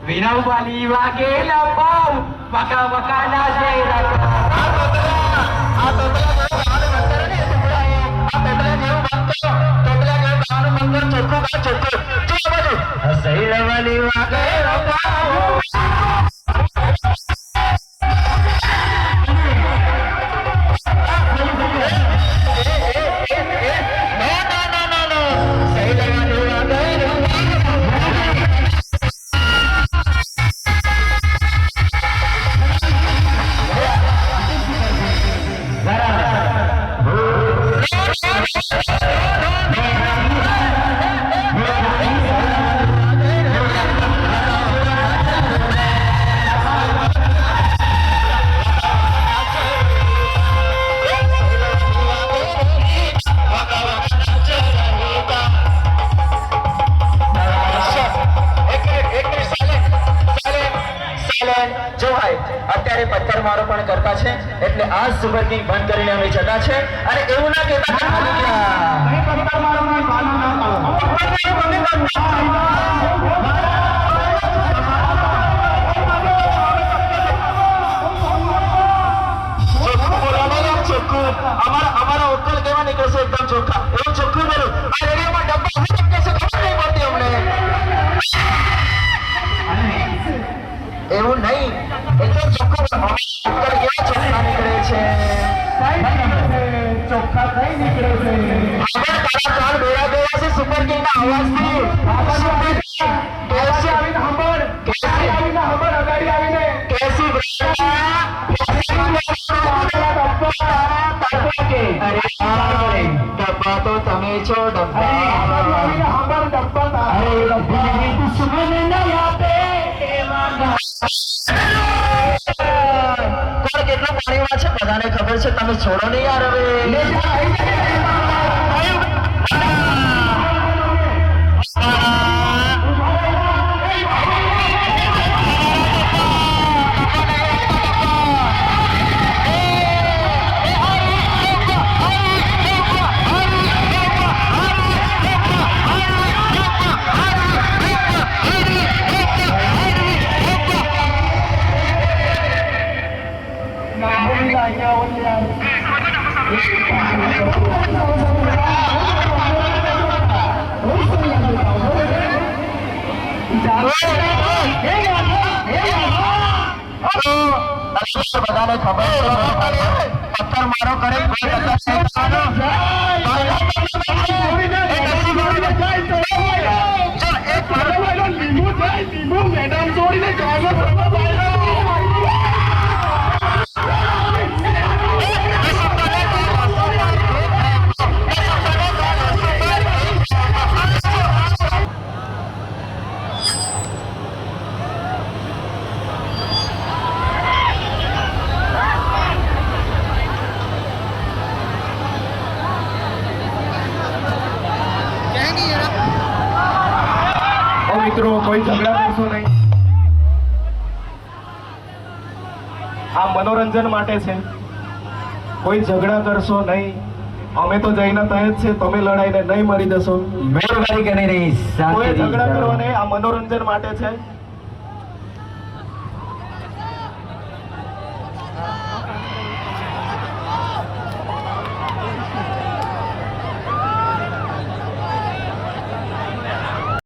વિનવવાલી વાગેલા પાવ વકા વકાના શેરા આ તોતલા જેવું ગાવાનું મંતર ને સુભરાય આ તોતલા જેવું મંતર તોતલા જેવું ગાવાનું મંતર ચોખ્ખું ચો બાજુ હસૈલવાલી વાગેલા પાવ જો ભાઈ અત્યારે પથ્થર મારો પણ કરતા છે એટલે આ સુપર કિંગ બંધ કરીને અમે જતા છે અને એવું ના કહેતા કે ખાલી ગયા નહીં પથ્થર મારો ના પાનો ના પાડો અમારા ઉત્તર કેવા નીકળશે એકદમ ચોખ્ખા એવું ચોખ્ખું બોલો આ રેડિયોમાં ડબ્બા શું નીકળશે ખબર નહીં પડતી અમને એવું નહીં એકદમ ચોખ્ખું ઉત્તર કેવા ચોખ્ખા નીકળે છે ચોખ્ખા કઈ નીકળે છે ખબર તારા કાન બેડા ગયા છે સુપર કિંગ ના અવાજથી કેસી આવીને ખબર કેસી આવીને ખબર અગાડી આવીને કેસી ડબ્બા તો તમે છો ડબ્બા કેટલું પાણીમાં છે બધાને ખબર છે તમે છોડો નહીં યાર હવે બધાને ખબર પથ્થર મારો કરે મેડમ છોડીને મિત્રો કોઈ ઝઘડા કરશો નહીં આ મનોરંજન માટે છે કોઈ ઝઘડા કરશો નહીં અમે તો જઈને તય જ છે તમે લડાઈને નહીં મરી જશો મહેરબાની કરીને કોઈ ઝઘડા કરો નહીં આ મનોરંજન માટે છે